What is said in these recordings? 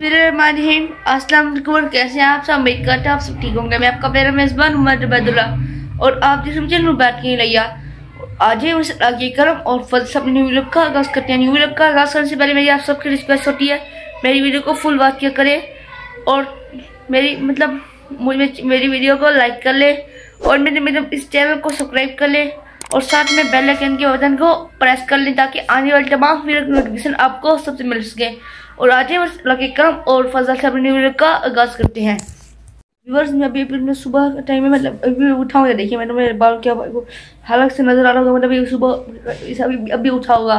फिर अस्सलाम वालेकुम। कैसे हैं आप सब? उम्मीद करते हैं आप सब ठीक होंगे। मैं आपका मेरा मेज़बान उमर अबैदुल्ला और आप जिस चैनल में बैठ के लिया आज आगे करम और फल सब न्यू वीडियो का आगाज़ करते हैं। न्यू वीडियो का आगाज़ करने से पहले मेरी आप सबकी रिक्वेस्ट होती है मेरी वीडियो को फुल वॉच किया करें और मेरी वीडियो को लाइक कर ले और मेरे इस चैनल को सब्सक्राइब कर ले और साथ में बेल आइकन के बटन को प्रेस कर लें ताकि आने वाले तमाम वीडियो की नोटिफिकेशन आपको सबसे मिल सके। और आज लगे करम और फजल से अपनी वीडियो का आगाज़ करते हैं। व्यूअर्स, मैं अभी सुबह का टाइम है, अभी उठाऊंगा। देखिए मैंने मेरे बाल क्या हालत से नजर आ रहा होगा, मतलब सुबह अभी उठा होगा।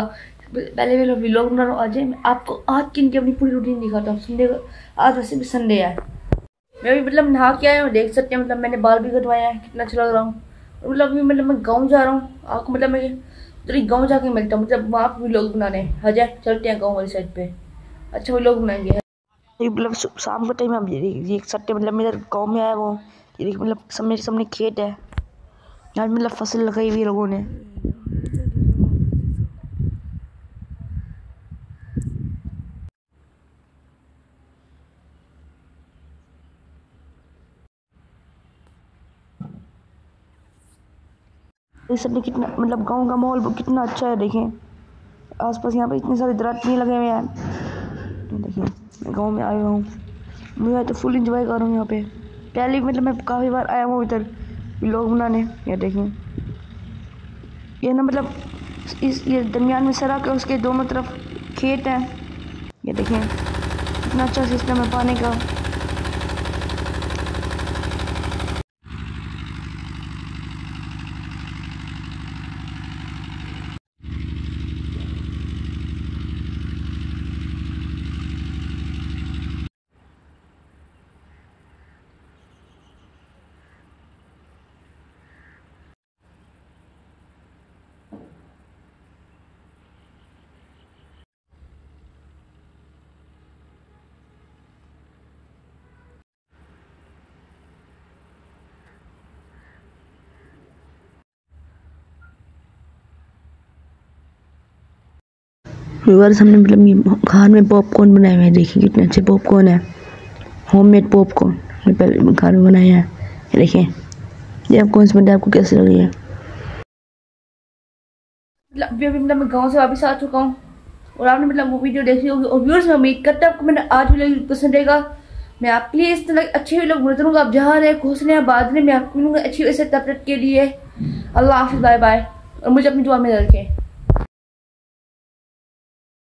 पहले मेरा व्लॉग बना रहा हूँ। आज मैं आपको आज की अपनी पूरी रूटीन दिखाता हूँ। संडे का आज वैसे भी संडे है। मैं भी नहा के आया हूँ, देख सकते हैं। मैंने बाल भी कटवाया है, कितना अच्छा लग रहा हूँ। अभी मैं गाँव जा रहा हूँ। आपको मैं उधर गाँव जाके मिलता हूँ, वहाँ पर व्लॉग बनाने हजा चलते हैं गाँव वाली साइड पे। अच्छा व्लॉग बनाएंगे। शाम का टाइम हम ये सट्टे मेरे गांव में आया वो मेरे सामने खेत है। यहाँ फसल लगाई हुई लोगों ने। ये सब कितना गांव का माहौल कितना अच्छा है। देखें आसपास यहाँ पे इतने सारे दरख्त नहीं लगे हुए हैं। देखिए गांव में आया हूँ, मैं तो फुल एंजॉय कर रहा हूँ यहाँ पे। पहले मैं काफ़ी बार आया हूँ इधर व्लॉग बनाने। ये देखें ये ये दरमियान में सड़क है, उसके दोनों तरफ खेत हैं। ये देखें इतना अच्छा सिस्टम है पानी का। व्यूअर्स, हमने घर में पॉपकॉर्न बनाए हुए हैं। देखिए कितने अच्छे पॉपकॉर्न है, होममेड पॉपकॉर्न पहले घर में बनाए हैं। ये देखिए, ये आपको इसमें आपको कैसे लग रही है? अभी मैं गांव से वापस आ चुका हूँ और आपने वो वीडियो देखी होगी। और व्यूअर्स, मैं उम्मीद करता हूँ मैंने आज भी पसंद आएगा। मैं आपके लिए इस तरह अच्छे लोग बनाता रहूँगा। आप जहाँ रहे खुश रहे बाद में मैं आपको मिलूंगा अच्छी वैसे तब तक के लिए अल्लाह हाफिज़, बाय बाय। और मुझे अपनी दुआ में रखें।